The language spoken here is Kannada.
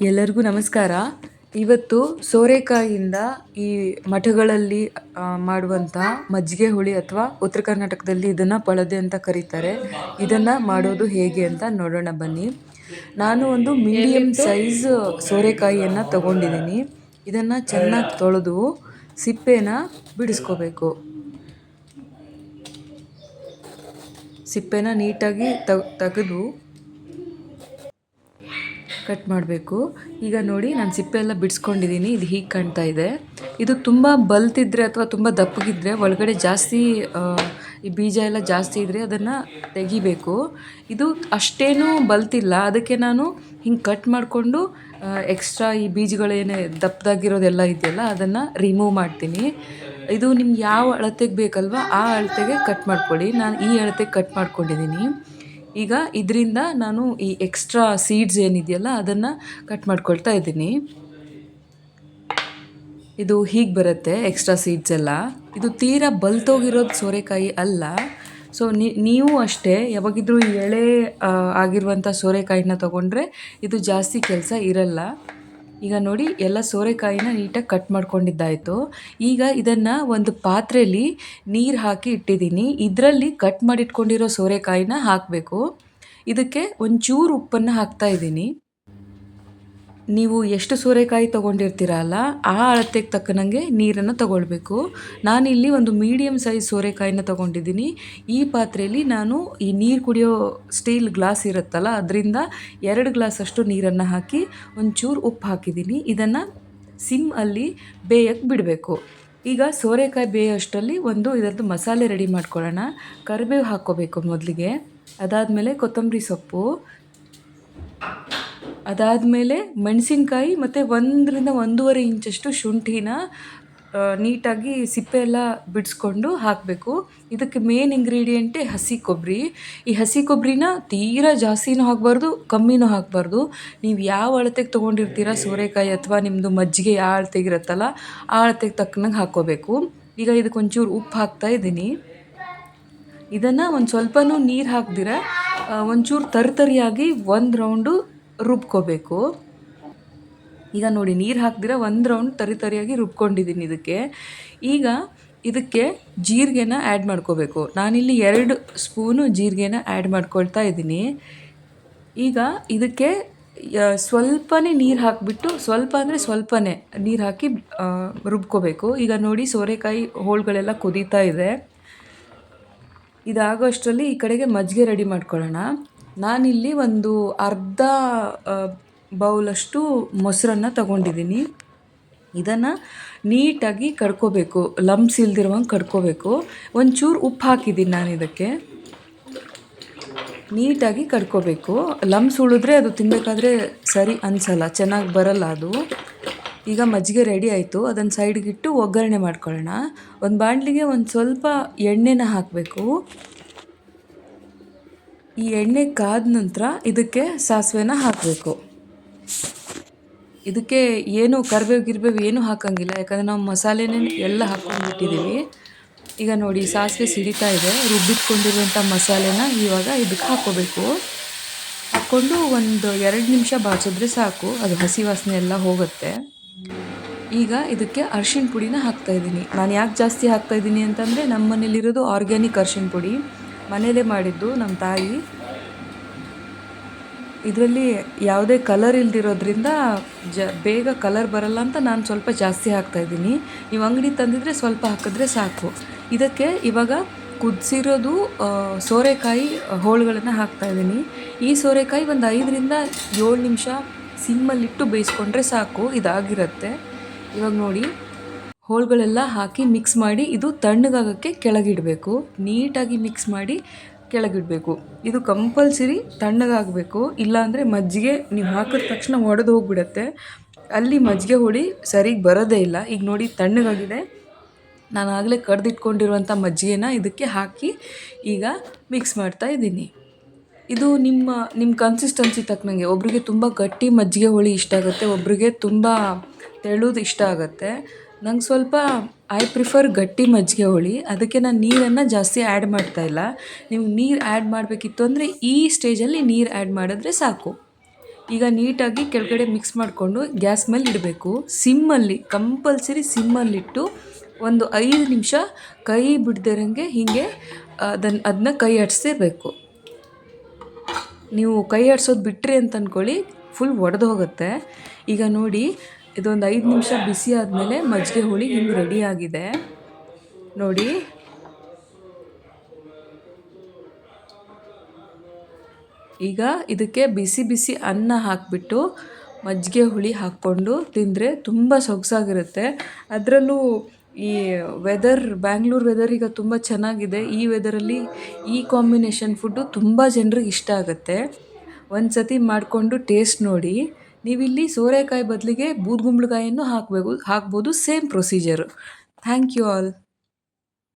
ಎಲ್ಲರಿಗೂ ನಮಸ್ಕಾರ. ಇವತ್ತು ಸೋರೆಕಾಯಿಯಿಂದ ಈ ಮಠಗಳಲ್ಲಿ ಮಾಡುವಂಥ ಮಜ್ಜಿಗೆ ಹುಳಿ ಅಥವಾ ಉತ್ತರ ಕರ್ನಾಟಕದಲ್ಲಿ ಇದನ್ನು ಪಳದೆ ಅಂತ ಕರೀತಾರೆ. ಇದನ್ನು ಮಾಡೋದು ಹೇಗೆ ಅಂತ ನೋಡೋಣ ಬನ್ನಿ. ನಾನು ಒಂದು ಮೀಡಿಯಮ್ ಸೈಜ್ ಸೋರೆಕಾಯಿಯನ್ನು ತಗೊಂಡಿದ್ದೀನಿ. ಇದನ್ನು ಚೆನ್ನಾಗಿ ತೊಳೆದು ಸಿಪ್ಪೆನ ಬಿಡಿಸ್ಕೋಬೇಕು. ಸಿಪ್ಪೆನ ನೀಟಾಗಿ ತೆಗೆದು ಕಟ್ ಮಾಡಬೇಕು. ಈಗ ನೋಡಿ ನಾನು ಸಿಪ್ಪೆ ಎಲ್ಲ ಬಿಡಿಸ್ಕೊಂಡಿದ್ದೀನಿ. ಇದು ಹೀಗೆ ಕಾಣ್ತಾ ಇದೆ. ಇದು ತುಂಬ ಬಲ್ತಿದ್ರೆ ಅಥವಾ ತುಂಬ ದಪ್ಪಗಿದ್ರೆ ಒಳಗಡೆ ಜಾಸ್ತಿ ಈ ಬೀಜ ಎಲ್ಲ ಜಾಸ್ತಿ ಇದ್ದರೆ ಅದನ್ನು ತೆಗಿಬೇಕು. ಇದು ಅಷ್ಟೇನೂ ಬಲ್ತಿಲ್ಲ, ಅದಕ್ಕೆ ನಾನು ಹಿಂಗೆ ಕಟ್ ಮಾಡಿಕೊಂಡು ಎಕ್ಸ್ಟ್ರಾ ಈ ಬೀಜಗಳೇನೇ ದಪ್ಪದಾಗಿರೋದೆಲ್ಲ ಇದೆಯಲ್ಲ ಅದನ್ನು ರಿಮೂವ್ ಮಾಡ್ತೀನಿ. ಇದು ನಿಮ್ಗೆ ಯಾವ ಅಳತೆಗೆ ಬೇಕಲ್ವ ಆ ಅಳತೆಗೆ ಕಟ್ ಮಾಡ್ಕೊಳ್ಳಿ. ನಾನು ಈ ಅಳತೆಗೆ ಕಟ್ ಮಾಡ್ಕೊಂಡಿದ್ದೀನಿ. ಈಗ ಇದರಿಂದ ನಾನು ಈ ಎಕ್ಸ್ಟ್ರಾ ಸೀಡ್ಸ್ ಏನಿದೆಯಲ್ಲ ಅದನ್ನು ಕಟ್ ಮಾಡ್ಕೊಳ್ತಾ ಇದ್ದೀನಿ. ಇದು ಹೀಗೆ ಬರುತ್ತೆ ಎಕ್ಸ್ಟ್ರಾ ಸೀಡ್ಸ್ ಎಲ್ಲ. ಇದು ತೀರಾ ಬಲ್ತೋಗಿರೋದು ಸೋರೆಕಾಯಿ ಅಲ್ಲ. ಸೊ ನೀವು ಅಷ್ಟೇ ಯಾವಾಗಿದ್ರೂ ಎಳೆ ಆಗಿರುವಂಥ ಸೋರೆಕಾಯಿನ ತೊಗೊಂಡ್ರೆ ಇದು ಜಾಸ್ತಿ ಕೆಲಸ ಇರಲ್ಲ. ಈಗ ನೋಡಿ ಎಲ್ಲ ಸೋರೆಕಾಯಿನ ನೀಟಾಗಿ ಕಟ್ ಮಾಡ್ಕೊಂಡಿದ್ದಾಯಿತು. ಈಗ ಇದನ್ನು ಒಂದು ಪಾತ್ರೆಯಲ್ಲಿ ನೀರು ಹಾಕಿ ಇಟ್ಟಿದ್ದೀನಿ. ಇದರಲ್ಲಿ ಕಟ್ ಮಾಡಿಟ್ಕೊಂಡಿರೋ ಸೋರೆಕಾಯಿನ ಹಾಕಬೇಕು. ಇದಕ್ಕೆ ಒಂಚೂರು ಉಪ್ಪನ್ನು ಹಾಕ್ತಾ ಇದ್ದೀನಿ. ನೀವು ಎಷ್ಟು ಸೋರೆಕಾಯಿ ತೊಗೊಂಡಿರ್ತೀರಲ್ಲ ಆ ಅಳತೆಗೆ ತಕ್ಕನಂಗೆ ನೀರನ್ನು ತಗೊಳ್ಬೇಕು. ನಾನಿಲ್ಲಿ ಒಂದು ಮೀಡಿಯಮ್ ಸೈಜ್ ಸೋರೆಕಾಯಿನ ತೊಗೊಂಡಿದ್ದೀನಿ. ಈ ಪಾತ್ರೆಯಲ್ಲಿ ನಾನು ಈ ನೀರು ಕುಡಿಯೋ ಸ್ಟೀಲ್ ಗ್ಲಾಸ್ ಇರುತ್ತಲ್ಲ ಅದರಿಂದ 2 ಗ್ಲಾಸಷ್ಟು ನೀರನ್ನು ಹಾಕಿ ಒಂಚೂರು ಉಪ್ಪು ಹಾಕಿದ್ದೀನಿ. ಇದನ್ನು ಸಿಮ್ ಅಲ್ಲಿ ಬೇಯಕ್ಕೆ ಬಿಡಬೇಕು. ಈಗ ಸೋರೆಕಾಯಿ ಬೇಯೋಷ್ಟರಲ್ಲಿ ಇದರದ್ದು ಮಸಾಲೆ ರೆಡಿ ಮಾಡ್ಕೊಳ್ಳೋಣ. ಕರಿಬೇವು ಹಾಕ್ಕೋಬೇಕು ಮೊದಲಿಗೆ. ಅದಾದಮೇಲೆ ಕೊತ್ತಂಬರಿ ಸೊಪ್ಪು, ಅದಾದಮೇಲೆ ಮೆಣಸಿನ್ಕಾಯಿ ಮತ್ತು 1ರಿಂದ 1.5 ಇಂಚಷ್ಟು ಶುಂಠಿನ ನೀಟಾಗಿ ಸಿಪ್ಪೆ ಎಲ್ಲ ಬಿಡಿಸ್ಕೊಂಡು ಹಾಕಬೇಕು. ಇದಕ್ಕೆ ಮೇನ್ ಇಂಗ್ರೀಡಿಯೆಂಟೇ ಹಸಿ ಕೊಬ್ಬರಿ. ಈ ಹಸಿ ಕೊಬ್ಬರಿನ ತೀರಾ ಜಾಸ್ತಿನೂ ಹಾಕಬಾರ್ದು, ಕಮ್ಮಿನೂ ಹಾಕಬಾರ್ದು. ನೀವು ಯಾವ ಅಳತೆಗೆ ತೊಗೊಂಡಿರ್ತೀರ ಸೋರೆಕಾಯಿ ಅಥವಾ ನಿಮ್ಮದು ಮಜ್ಜಿಗೆ ಯಾವ ಅಳತೆಗಿರುತ್ತಲ್ಲ ಆ ಅಳತೆಗೆ ತಕ್ಕನಂಗೆ ಹಾಕ್ಕೋಬೇಕು. ಈಗ ಇದಕ್ಕೆ ಒಂಚೂರು ಉಪ್ಪು ಹಾಕ್ತಾ ಇದ್ದೀನಿ. ಇದನ್ನು ಒಂದು ಸ್ವಲ್ಪನೂ ನೀರು ಹಾಕ್ದಿರ ಒಂಚೂರು ತರಿಯಾಗಿ 1 ರೌಂಡು ರುಬ್ಕೋಬೇಕು. ಈಗ ನೋಡಿ ನೀರು ಹಾಕ್ದಿರ 1 ರೌಂಡ್ ತರಿಯಾಗಿ ರುಬ್ಕೊಂಡಿದ್ದೀನಿ ಇದಕ್ಕೆ. ಈಗ ಇದಕ್ಕೆ ಜೀರಿಗೆನ ಆ್ಯಡ್ ಮಾಡ್ಕೋಬೇಕು. ನಾನಿಲ್ಲಿ 2 ಸ್ಪೂನು ಜೀರಿಗೆನ ಆ್ಯಡ್ ಮಾಡ್ಕೊಳ್ತಾ ಇದ್ದೀನಿ. ಈಗ ಇದಕ್ಕೆ ಸ್ವಲ್ಪನೇ ನೀರು ಹಾಕಿಬಿಟ್ಟು, ಸ್ವಲ್ಪ ಅಂದರೆ ಸ್ವಲ್ಪನೇ ನೀರು ಹಾಕಿ ರುಬ್ಕೋಬೇಕು. ಈಗ ನೋಡಿ ಸೋರೆಕಾಯಿ ಹೋಳುಗಳೆಲ್ಲ ಕುದೀತಾ ಇದೆ. ಇದಾಗೋ ಅಷ್ಟರಲ್ಲಿ ಈ ಕಡೆಗೆ ಮಜ್ಜಿಗೆ ರೆಡಿ ಮಾಡ್ಕೊಳ್ಳೋಣ. ನಾನಿಲ್ಲಿ ಒಂದು ಅರ್ಧ ಬೌಲಷ್ಟು ಮೊಸರನ್ನು ತಗೊಂಡಿದ್ದೀನಿ. ಇದನ್ನು ನೀಟಾಗಿ ಕಡ್ಕೋಬೇಕು, ಲಂಪ್ಸ್ ಇಲ್ದಿರುವಂಗೆ ಕಡ್ಕೋಬೇಕು. ಒಂಚೂರು ಉಪ್ಪು ಹಾಕಿದ್ದೀನಿ ನಾನು ಇದಕ್ಕೆ. ನೀಟಾಗಿ ಕಡ್ಕೋಬೇಕು. ಲಂಪ್ಸ್ ಉಳಿದ್ರೆ ಅದು ತಿನ್ನಬೇಕಾದ್ರೆ ಸರಿ ಅನಿಸಲ್ಲ, ಚೆನ್ನಾಗಿ ಬರಲ್ಲ ಅದು. ಈಗ ಮಜ್ಜಿಗೆ ರೆಡಿ ಆಯಿತು. ಅದನ್ನು ಸೈಡ್ಗಿಟ್ಟು ಒಗ್ಗರಣೆ ಮಾಡ್ಕೊಳ್ಳೋಣ. ಒಂದು ಬಾಣಲಿಗೆ ಒಂದು ಸ್ವಲ್ಪ ಎಣ್ಣೆನ ಹಾಕಬೇಕು. ಈ ಎಣ್ಣೆ ಕಾದ ನಂತರ ಇದಕ್ಕೆ ಸಾಸಿವೆನ ಹಾಕಬೇಕು. ಇದಕ್ಕೆ ಏನು ಕರಿಬೇವು ಏನೂ ಹಾಕೋಂಗಿಲ್ಲ, ಯಾಕಂದರೆ ನಾವು ಮಸಾಲೆನೇ ಎಲ್ಲ ಹಾಕ್ಕೊಂಡ್ಬಿಟ್ಟಿದ್ದೀವಿ. ಈಗ ನೋಡಿ ಸಾಸಿವೆ ಸಿಡಿತಾ ಇದೆ. ರುಬ್ಬಿಟ್ಕೊಂಡಿರುವಂಥ ಮಸಾಲೆನ ಇವಾಗ ಇದಕ್ಕೆ ಹಾಕ್ಕೋಬೇಕು. ಹಾಕ್ಕೊಂಡು ಒಂದು 2 ನಿಮಿಷ ಬಾಚಿದ್ರೆ ಸಾಕು, ಅದು ಹಸಿ ವಾಸನೆ ಎಲ್ಲ ಹೋಗುತ್ತೆ. ಈಗ ಇದಕ್ಕೆ ಅರಿಶಿಣ ಪುಡಿನ ಹಾಕ್ತಾಯಿದ್ದೀನಿ. ನಾನು ಯಾಕೆ ಜಾಸ್ತಿ ಹಾಕ್ತಾಯಿದ್ದೀನಿ ಅಂತಂದರೆ ನಮ್ಮ ಮನೇಲಿರೋದು ಆರ್ಗ್ಯಾನಿಕ್ ಅರಿಶಿಣ ಪುಡಿ, ಮನೇಲೇ ಮಾಡಿದ್ದು ನಮ್ಮ ತಾಯಿ. ಇದರಲ್ಲಿ ಯಾವುದೇ ಕಲರ್ ಇಲ್ದಿರೋದ್ರಿಂದ ಬೇಗ ಕಲರ್ ಬರಲ್ಲ ಅಂತ ನಾನು ಸ್ವಲ್ಪ ಜಾಸ್ತಿ ಹಾಕ್ತಾಯಿದ್ದೀನಿ. ನೀವು ಅಂಗಡಿ ತಂದಿದ್ರೆ ಸ್ವಲ್ಪ ಹಾಕಿದ್ರೆ ಸಾಕು. ಇದಕ್ಕೆ ಇವಾಗ ಕುದಿಸಿರೋದು ಸೋರೆಕಾಯಿ ಹೋಳುಗಳನ್ನು ಹಾಕ್ತಾಯಿದ್ದೀನಿ. ಈ ಸೋರೆಕಾಯಿ ಒಂದು 5ರಿಂದ 7 ನಿಮಿಷ ಸಿಮ್ಮಲ್ಲಿಟ್ಟು ಬೇಯಿಸ್ಕೊಂಡ್ರೆ ಸಾಕು, ಇದಾಗಿರುತ್ತೆ. ಇವಾಗ ನೋಡಿ ಹೋಳುಗಳೆಲ್ಲ ಹಾಕಿ ಮಿಕ್ಸ್ ಮಾಡಿ ಇದು ತಣ್ಣಗಾಗೋಕ್ಕೆ ಕೆಳಗಿಡಬೇಕು. ನೀಟಾಗಿ ಮಿಕ್ಸ್ ಮಾಡಿ ಕೆಳಗಿಡಬೇಕು. ಇದು ಕಂಪಲ್ಸರಿ ತಣ್ಣಗಾಗಬೇಕು, ಇಲ್ಲಾಂದರೆ ಮಜ್ಜಿಗೆ ನೀವು ಹಾಕಿದ ತಕ್ಷಣ ಒಡೆದು ಹೋಗಿಬಿಡತ್ತೆ. ಅಲ್ಲಿ ಮಜ್ಜಿಗೆ ಹುಳಿ ಸರಿಗೆ ಬರೋದೇ ಇಲ್ಲ. ಈಗ ನೋಡಿ ತಣ್ಣಗಾಗಿದೆ. ನಾನು ಆಗಲೇ ಕಡ್ದಿಟ್ಕೊಂಡಿರುವಂಥ ಮಜ್ಜಿಗೆನ ಇದಕ್ಕೆ ಹಾಕಿ ಈಗ ಮಿಕ್ಸ್ ಮಾಡ್ತಾ ಇದ್ದೀನಿ. ಇದು ನಿಮ್ಮ ಕನ್ಸಿಸ್ಟೆನ್ಸಿ ತಕ್ಕನಂಗೆ. ಒಬ್ರಿಗೆ ತುಂಬ ಗಟ್ಟಿ ಮಜ್ಜಿಗೆ ಹುಳಿ ಇಷ್ಟ ಆಗುತ್ತೆ, ಒಬ್ರಿಗೆ ತುಂಬ ತೆಳುದು ಇಷ್ಟ ಆಗುತ್ತೆ. ನಂಗೆ ಸ್ವಲ್ಪ ಐ ಪ್ರಿಫರ್ ಗಟ್ಟಿ ಮಜ್ಜಿಗೆ ಹುಳಿ, ಅದಕ್ಕೆ ನಾನು ನೀರನ್ನು ಜಾಸ್ತಿ ಆ್ಯಡ್ ಮಾಡ್ತಾಯಿಲ್ಲ. ನೀವು ನೀರು ಆ್ಯಡ್ ಮಾಡಬೇಕಿತ್ತು ಅಂದರೆ ಈ ಸ್ಟೇಜಲ್ಲಿ ನೀರು ಆ್ಯಡ್ ಮಾಡಿದ್ರೆ ಸಾಕು. ಈಗ ನೀಟಾಗಿ ಕೆಳಗಡೆ ಮಿಕ್ಸ್ ಮಾಡಿಕೊಂಡು ಗ್ಯಾಸ್ ಮೇಲೆ ಇಡಬೇಕು. ಸಿಮ್ಮಲ್ಲಿ ಕಂಪಲ್ಸರಿ ಸಿಮ್ಮಲ್ಲಿಟ್ಟು ಒಂದು 5 ನಿಮಿಷ ಕೈ ಬಿಡ್ದಿರಂಗೆ ಹೀಗೆ ಅದನ್ನ ಕೈ ಆಡಿಸ್ತಿರ್ಬೇಕು. ನೀವು ಕೈ ಆಡಿಸೋದು ಬಿಟ್ರಿ ಅಂತ ಅಂದ್ಕೊಳ್ಳಿ, ಫುಲ್ ಒಡೆದು ಹೋಗುತ್ತೆ. ಈಗ ನೋಡಿ, ಇದೊಂದು 5 ನಿಮಿಷ ಬಿಸಿ ಆದಮೇಲೆ ಮಜ್ಜಿಗೆ ಹುಳಿ ಹಿಂಗೆ ರೆಡಿ ಆಗಿದೆ ನೋಡಿ. ಈಗ ಇದಕ್ಕೆ ಬಿಸಿ ಬಿಸಿ ಅನ್ನ ಹಾಕಿಬಿಟ್ಟು ಮಜ್ಜಿಗೆ ಹುಳಿ ಹಾಕ್ಕೊಂಡು ತಿಂದರೆ ತುಂಬ ಸೊಗಸಾಗಿರುತ್ತೆ. ಅದರಲ್ಲೂ ಈ ಬ್ಯಾಂಗ್ಳೂರ್ ವೆದರ್ ಈಗ ತುಂಬ ಚೆನ್ನಾಗಿದೆ. ಈ ವೆದರಲ್ಲಿ ಈ ಕಾಂಬಿನೇಷನ್ ಫುಡ್ಡು ತುಂಬ ಜನರಿಗೆ ಇಷ್ಟ ಆಗುತ್ತೆ. ಒಂದು ಸತಿ ಮಾಡಿಕೊಂಡು ಟೇಸ್ಟ್ ನೋಡಿ. ನೀವಿಲ್ಲಿ ಸೋರೆಕಾಯಿ ಬದಲಿಗೆ ಬೂದುಗುಂಬಳಕಾಯಿಯನ್ನು ಹಾಕ್ಬೋದು. Same procedure. Thank you all.